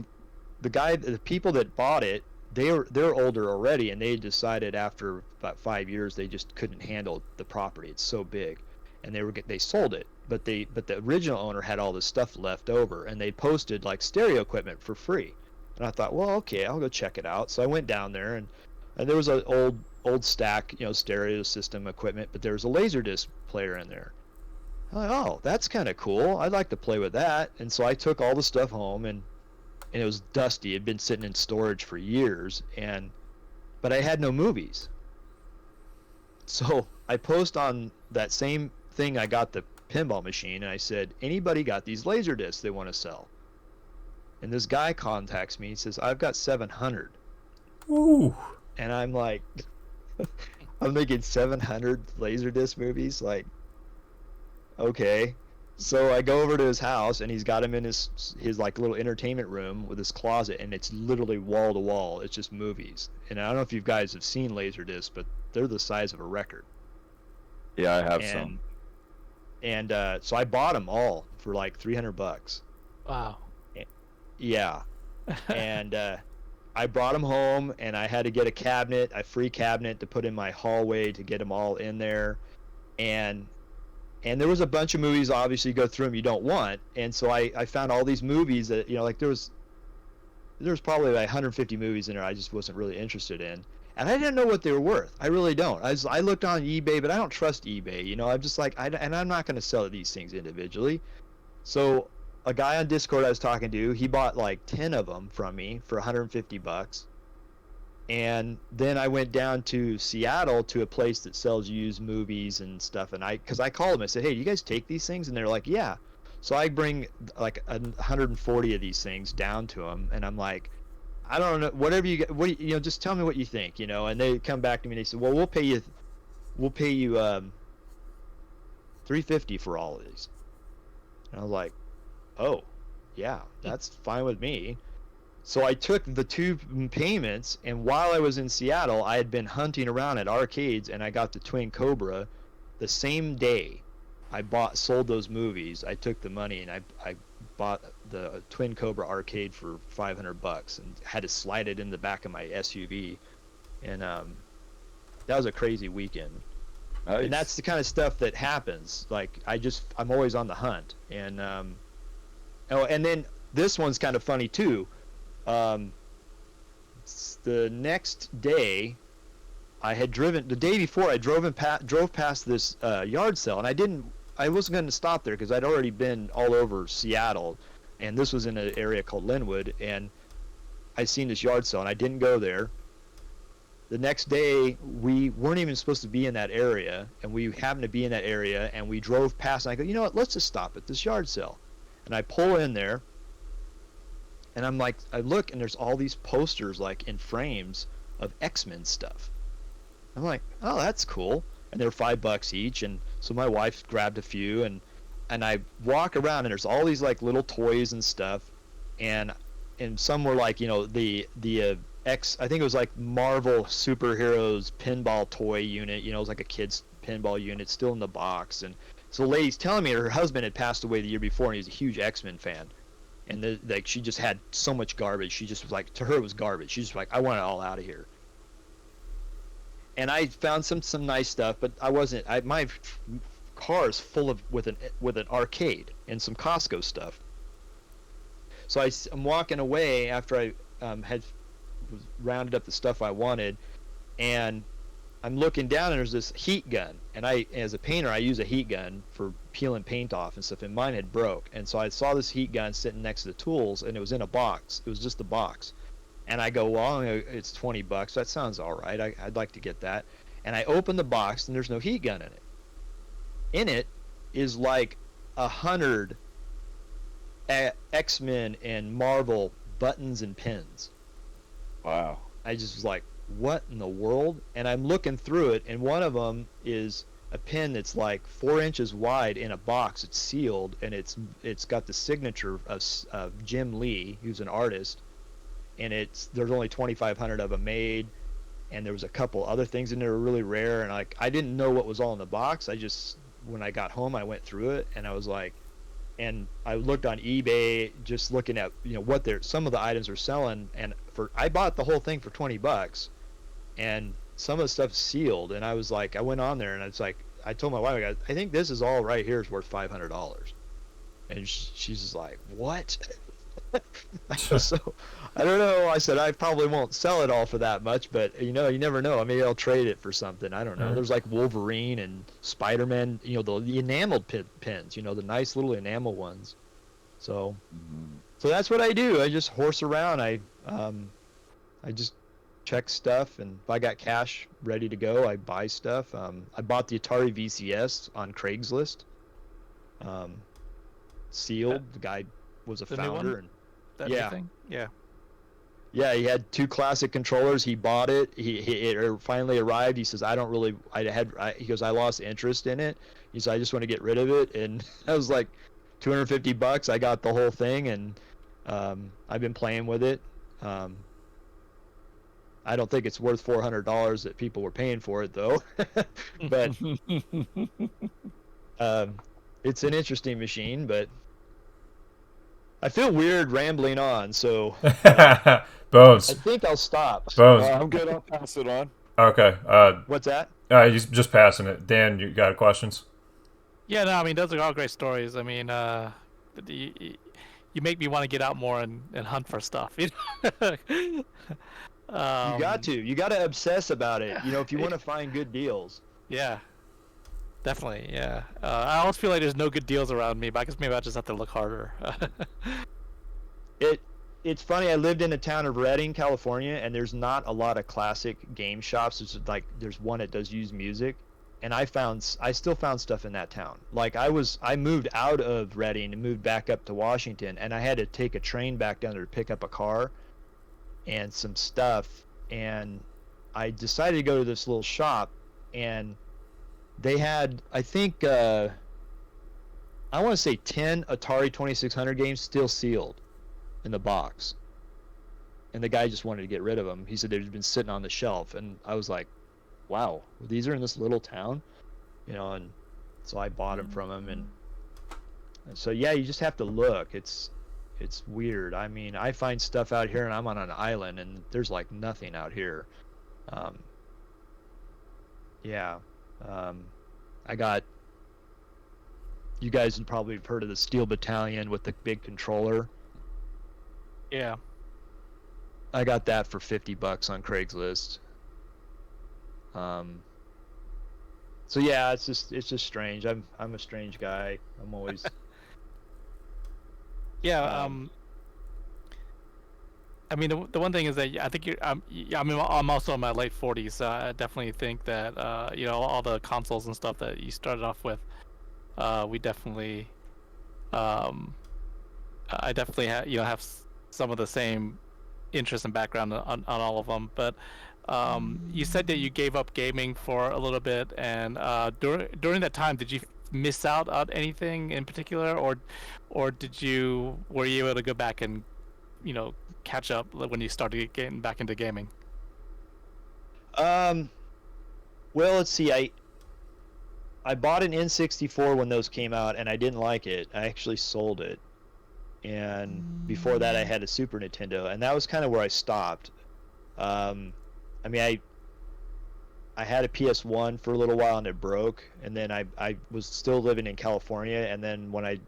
the people that bought it, they're older already, and they decided after about 5 years they just couldn't handle the property. It's so big, and they sold it. But the original owner had all this stuff left over, and they posted like stereo equipment for free. And I thought, well, okay, I'll go check it out. So I went down there, and there was an old stack, stereo system equipment, but there was a Laserdisc player in there. I'm like, oh, that's kind of cool. I'd like to play with that. And so I took all the stuff home, and it was dusty. It had been sitting in storage for years, but I had no movies. So I post on that same thing I got the pinball machine, and I said, anybody got these Laserdiscs they want to sell? And this guy contacts me. He says, I've got 700. Ooh. And I'm like, I'm making 700 Laserdisc movies? Like, okay. So I go over to his house, and he's got him in his like little entertainment room with his closet, and it's literally wall to wall. It's just movies. And I don't know if you guys have seen Laserdiscs, but they're the size of a record. Yeah, I have some. And so I bought them all for like $300. Wow. Yeah. And I brought them home, and I had to get a free cabinet to put in my hallway to get them all in there. And there was a bunch of movies, obviously, you go through them you don't want. And so I found all these movies that, like there was there's probably like 150 movies in there I just wasn't really interested in, and I didn't know what they were worth. I really don't. I looked on eBay, but I don't trust eBay. You know, I'm just like, and I'm not going to sell these things individually. So a guy on Discord I was talking to, he bought like 10 of them from me for $150. And then I went down to Seattle to a place that sells used movies and stuff. And because I called them, I said, hey, do you guys take these things? And they're like, yeah. So I bring like 140 of these things down to them, and I'm like, I don't know, whatever you get, you know, just tell me what you think, you know. And they come back to me and they said, well, we'll pay you $350 for all of these. And I was like, oh, yeah, that's fine with me. So I took the 2 payments, and while I was in Seattle, I had been hunting around at arcades, and I got the Twin Cobra the same day I sold those movies. I took the money and I bought the Twin Cobra arcade for $500 and had to slide it in the back of my SUV, and that was a crazy weekend. Nice. And that's the kind of stuff that happens. Like I'm always on the hunt, and oh, and then this one's kind of funny too. The next day, the day before I drove past this yard sale, and I wasn't going to stop there because I'd already been all over Seattle, and this was in an area called Linwood, and I seen this yard sale, and I didn't go there. The next day, we weren't even supposed to be in that area, and we happened to be in that area, and we drove past, and I go, you know what, let's just stop at this yard sale. And I pull in there, and I'm like, I look, and there's all these posters, like, in frames of X-Men stuff. I'm like, oh, that's cool. And they're $5 each, and so my wife grabbed a few, and I walk around, and there's all these like little toys and stuff, and some were like, you know, the I think it was like Marvel superheroes pinball toy unit, you know, it was like a kid's pinball unit still in the box. And so the lady's telling me her husband had passed away the year before, and he's a huge X-Men fan, and like she just had so much garbage. She just was like, to her it was garbage. She's just like, I want it all out of here. And I found some nice stuff, but my car is full of with an arcade and some Costco stuff. So I'm walking away after I had rounded up the stuff I wanted, and I'm looking down, and there's this heat gun, and as a painter, I use a heat gun for peeling paint off and stuff, and mine had broke, and so I saw this heat gun sitting next to the tools, and it was in a box. It was just a box. And I go, well, it's $20. That sounds all right. I'd like to get that. And I open the box, and there's no heat gun in it. In it is like 100 X-Men and Marvel buttons and pins. Wow. I just was like, what in the world? And I'm looking through it, and one of them is a pin that's like 4 inches wide in a box. It's sealed, and it's got the signature of Jim Lee, who's an artist. And there's only 2,500 of them made, and there was a couple other things in there that were really rare, and like I didn't know what was all in the box. When I got home, I went through it, and I was like, and I looked on eBay, just looking at, you know, what some of the items are selling, and I bought the whole thing for $20, and some of the stuff's sealed, and I was like, I went on there, and it's like, I told my wife, I think this is all right here is worth $500, and she's just like, what? So I don't know. I said I probably won't sell it all for that much, but you know, you never know. Maybe I'll trade it for something. I don't know. There's like Wolverine and Spider-Man. You know, the enameled pins. You know, the nice little enamel ones. So that's what I do. I just horse around. I just check stuff, and if I got cash ready to go, I buy stuff. I bought the Atari VCS on Craigslist. Sealed. The guy was a founder, and yeah, he had 2 classic controllers. He bought it. It finally arrived. He says, he goes, I lost interest in it. He said, I just want to get rid of it. And that was like $250. I got the whole thing, and I've been playing with it. I don't think it's worth $400 that people were paying for it, though. But it's an interesting machine, but I feel weird rambling on, so Bones. I think I'll stop. Bones. I'm good. I'll pass it on. Okay. What's that? He's just passing it. Dan, you got questions? Yeah, no, I mean, those are all great stories. I mean, you make me want to get out more and hunt for stuff. You know? You got to obsess about it. You know, if you want to find good deals. Yeah, definitely. Yeah, I always feel like there's no good deals around me, but I guess maybe I just have to look harder. It's funny. I lived in the town of Redding, California, and there's not a lot of classic game shops. There's one that does use music, and I still found stuff in that town. Like I moved out of Redding and moved back up to Washington, and I had to take a train back down there to pick up a car and some stuff, and I decided to go to this little shop, and they had, I think, I want to say 10 Atari 2600 games still sealed in the box, and the guy just wanted to get rid of them. He said they'd been sitting on the shelf, and I was like, wow, these are in this little town, you know. And so I bought them from him, and so yeah, you just have to look. It's weird. I mean, I find stuff out here, and I'm on an island, and there's like nothing out here. I got, you guys have probably heard of the Steel Battalion with the big controller. Yeah. I got that for $50 on Craigslist. So yeah, it's just strange. I'm a strange guy. I'm always Yeah. I mean, the one thing is that I think I'm also in my late 40s, so I definitely think that you know, all the consoles and stuff that you started off with, we definitely, I definitely have some of the same interest and background on all of them. But you said that you gave up gaming for a little bit, and during that time, did you miss out on anything in particular, or were you able to go back and, you know, catch up when you started getting back into gaming? Well, let's see. I bought an N64 when those came out, and I didn't like it. I actually sold it. And before that, I had a Super Nintendo, and that was kind of where I stopped. I mean, I had a PS1 for a little while, and it broke. And then I was still living in California, and then when I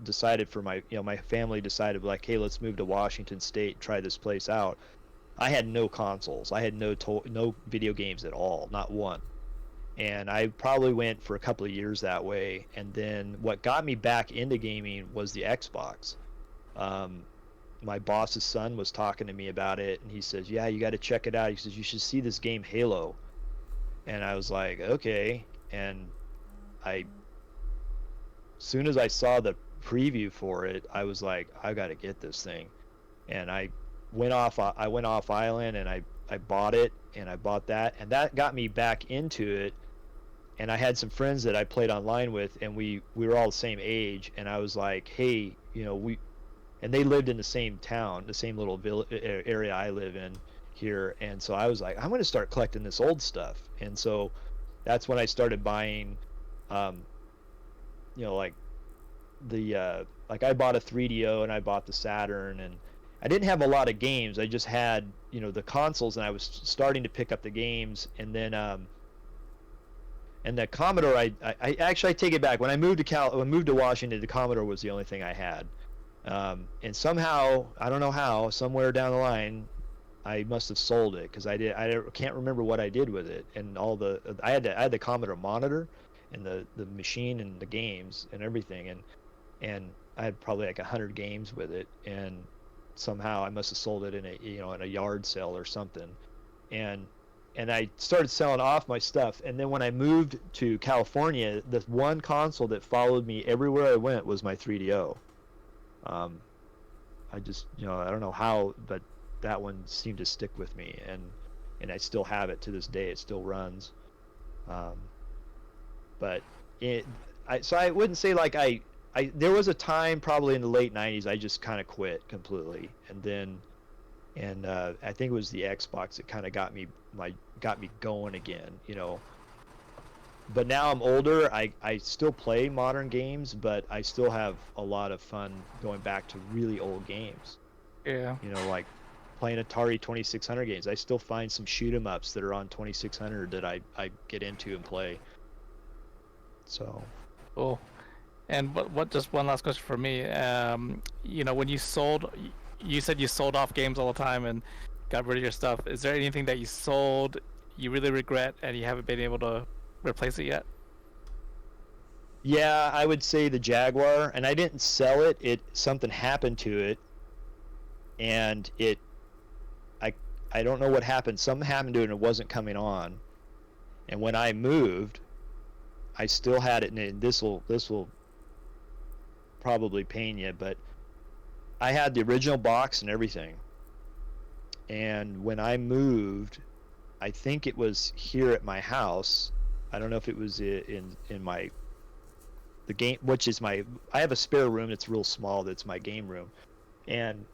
decided for my family decided, like, hey, let's move to Washington State, try this place out. I had no consoles. I had no video games at all, not one. And I probably went for a couple of years that way. And then what got me back into gaming was the Xbox. My boss's son was talking to me about it, and he says, yeah, you got to check it out. He says, you should see this game Halo. And I was like, okay. And as soon as I saw the preview for it, I was like, I got to get this thing. And I went off island, and I bought it, and I bought that, and that got me back into it. And I had some friends that I played online with, and we were all the same age, and I was like, hey, you know, and they lived in the same town, the same little area I live in here. And so I was like, I'm going to start collecting this old stuff. And so that's when I started buying, you know, like like I bought a 3DO, and I bought the Saturn, and I didn't have a lot of games. I just had, you know, the consoles, and I was starting to pick up the games. And then and the Commodore, I actually, I take it back. When I moved to Washington, the Commodore was the only thing I had. And somehow, I don't know how, somewhere down the line, I must have sold it, because I can't remember what I did with it. And I had the Commodore monitor, and the machine, and the games, and everything, and I had probably like 100 games with it. And somehow I must have sold it in a yard sale or something. And I started selling off my stuff. And then when I moved to California, the one console that followed me everywhere I went was my 3DO. I just, you know, I don't know how, but that one seemed to stick with me, and I still have it to this day. It still runs. But so I wouldn't say like there was a time probably in the late 90s I just kind of quit completely, and then I think it was the Xbox that kind of got me going again, you know. But now I'm older, I still play modern games, but I still have a lot of fun going back to really old games. Yeah. You know, like playing Atari 2600 games. I still find some shoot 'em ups that are on 2600 that I get into and play. So. Cool. And what just one last question for me. You know, when you sold, you said you sold off games all the time and got rid of your stuff. Is there anything that you sold you really regret and you haven't been able to replace it yet? Yeah, I would say the Jaguar, and I didn't sell it. Something happened to it, and I don't know what happened. Something happened to it, and it wasn't coming on. And when I moved, I still had it, and this will probably pain you, but I had the original box and everything. And when I moved, I think it was here at my house. I don't know if it was in my the game, which is I have a spare room that's real small. That's my game room, and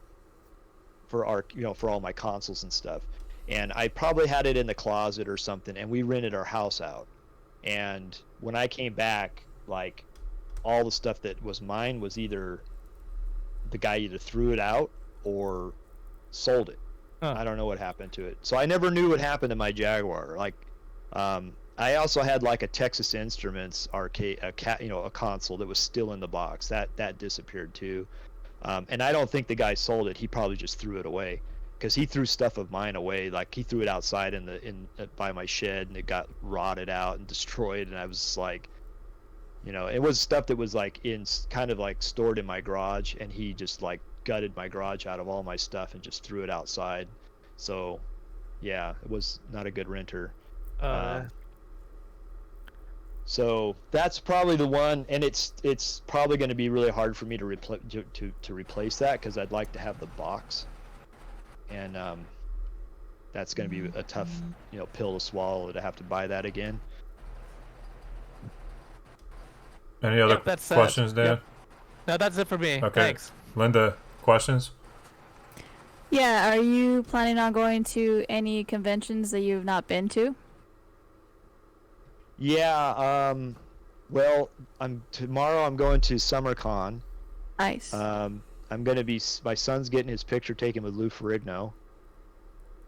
for all my consoles and stuff. And I probably had it in the closet or something, and we rented our house out. And when I came back, like, all the stuff that was mine was either the guy either threw it out or sold it. I don't know what happened to it. So I never knew what happened to my Jaguar. Like, I also had like a Texas Instruments arcade, a console that was still in the box. That disappeared too. And I don't think the guy sold it. He probably just threw it away, because he threw stuff of mine away. Like, he threw it outside by my shed, and it got rotted out and destroyed. And I was just like, it was stuff that was like kind of like stored in my garage, and he just like gutted my garage out of all my stuff and just threw it outside. So yeah, it was not a good renter. So that's probably the one, and it's probably going to be really hard for me to replace that, because I'd like to have the box, and that's going to be a tough pill to swallow, to have to buy that again. Any other questions, Dan? Yep. No, that's it for me. Okay. Thanks. Linda, questions? Yeah, are you planning on going to any conventions that you've not been to? Yeah, well, tomorrow I'm going to SummerCon. Nice. I'm going to be, my son's getting his picture taken with Lou Ferrigno,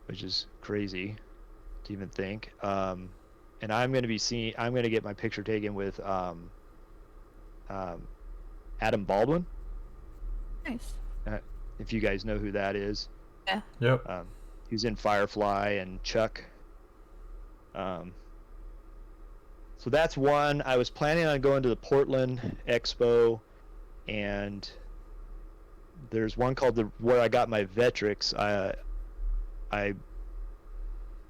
which is crazy to even think. And I'm going to get my picture taken with Adam Baldwin. Nice. If you guys know who that is. Yeah. Yep. He's in Firefly and Chuck. So that's one. I was planning on going to the Portland Expo, and there's one called where I got my Vectrex.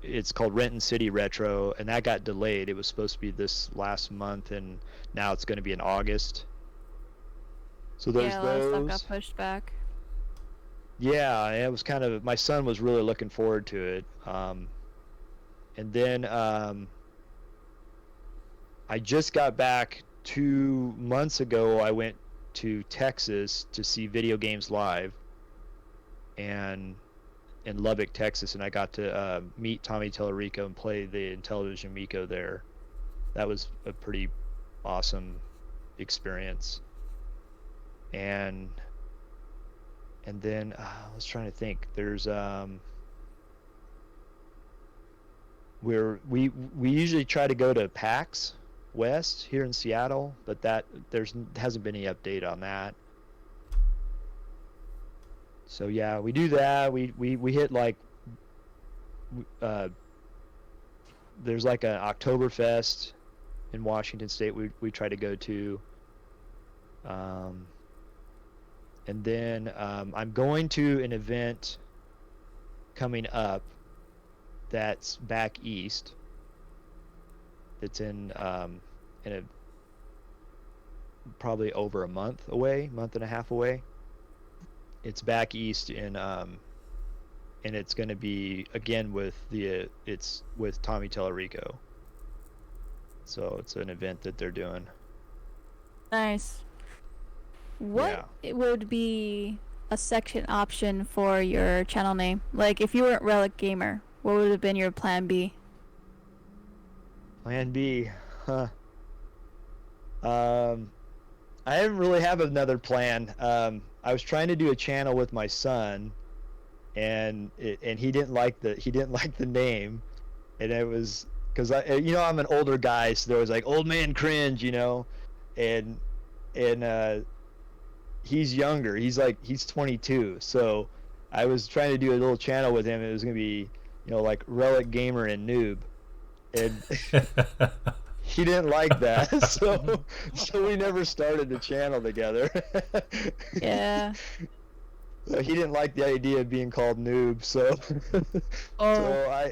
It's called Renton City Retro, and that got delayed. It was supposed to be this last month, and now it's going to be in August. So there's yeah, a lot of those. stuff got pushed back. Yeah, it was kind of, my son was really looking forward to it. And then I just got back 2 months ago. I went to Texas to see Video Games Live, and in Lubbock, Texas, and I got to meet Tommy Tellerico and play the Intellivision Miko there. That was a pretty awesome experience. And then I was trying to think. There's we usually try to go to PAX West here in Seattle, but hasn't been any update on that. So yeah, we do that. We hit like there's like an Oktoberfest in Washington State we try to go to. And then I'm going to an event coming up that's back east. It's in probably over a month and a half away. It's back east and it's going to be again with Tommy Tellerico. So it's an event that they're doing. Nice. What would be a section option for your channel name? Like, if you weren't Relic Gamer, what would have been your plan B? Plan B, huh? I didn't really have another plan. I was trying to do a channel with my son, and he didn't like the name, and it was because I'm an older guy, so there was like old man cringe, and and he's younger. He's 22. So I was trying to do a little channel with him. It was gonna be, like Relic Gamer and Noob, and he didn't like that. So we never started the channel together. Yeah. So he didn't like the idea of being called Noob. So Oh.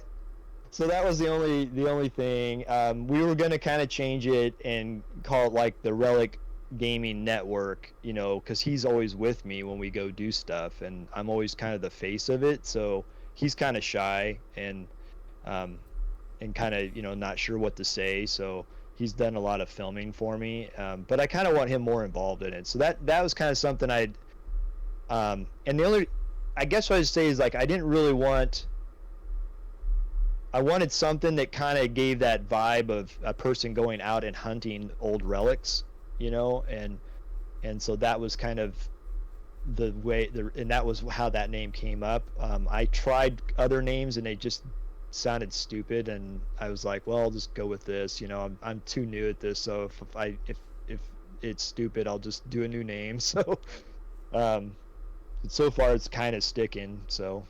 So that was the only thing. We were gonna kind of change it and call it like the Relic Gaming Network, because he's always with me when we go do stuff, and I'm always kind of the face of it. So he's kind of shy and kind of not sure what to say. So he's done a lot of filming for me, but I kind of want him more involved in it. So that was kind of something and the only, I guess what I'd say is, like, I wanted something that kind of gave that vibe of a person going out and hunting old relics, and so that was kind of the way, and that was how that name came up. I tried other names and they just sounded stupid, and I was like, well, I'll just go with this. I'm too new at this, so if it's stupid, I'll just do a new name. So so far it's kind of sticking. So.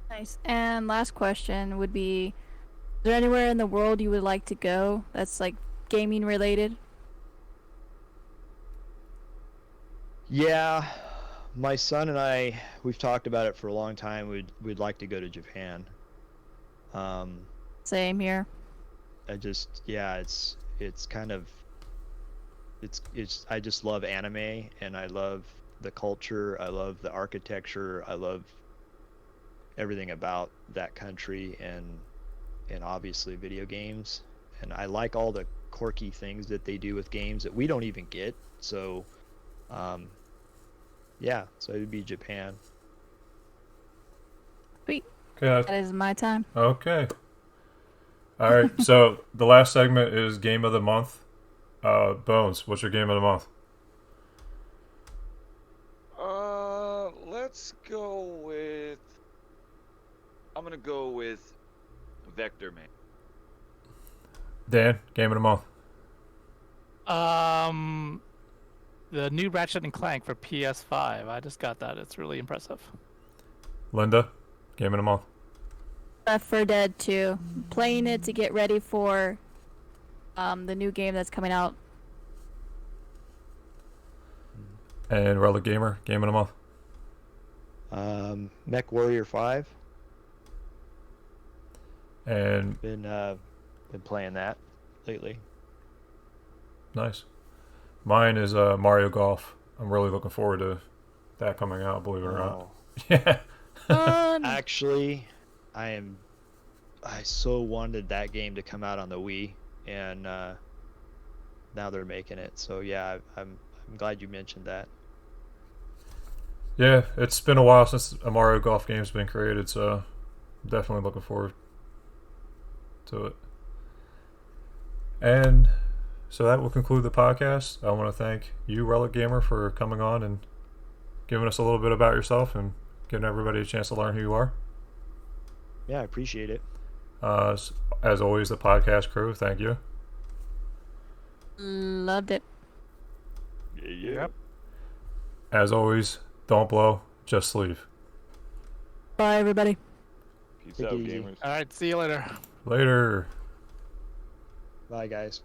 Nice. And last question would be, is there anywhere in the world you would like to go that's like gaming related? Yeah, my son and I, we've talked about it for a long time. We'd like to go to Japan. Same here. It's kind of, I just love anime, and I love the culture. I love the architecture. I love everything about that country, and obviously video games. And I like all the quirky things that they do with games that we don't even get. So, yeah, so it would be Japan. Sweet. Okay. That is my time. Okay. All right. So the last segment is game of the month. Bones, what's your game of the month? Let's go with. I'm gonna go with Vector Man. Dan, game of the month. The new Ratchet and Clank for PS5. I just got that. It's really impressive. Linda, game of the month. Left 4 Dead 2. Playing it to get ready for the new game that's coming out. And Relic Gamer, game of the month. Mech Warrior 5. And Been playing that lately. nice. Mine is Mario Golf. I'm really looking forward to that coming out, believe it or not. Yeah. Fun. Actually, I so wanted that game to come out on the Wii, and now they're making it. So yeah, I'm glad you mentioned that. Yeah, it's been a while since a Mario Golf game's been created, so I'm definitely looking forward to it. And so that will conclude the podcast. I want to thank you, Relic Gamer, for coming on and giving us a little bit about yourself and giving everybody a chance to learn who you are. Yeah, I appreciate it. As always, the podcast crew, thank you. Loved it. Yeah. Yep. As always, don't blow, just leave. Bye, everybody. Peace Take out, it easy. gamers. All right. See you later. Later. Bye, guys.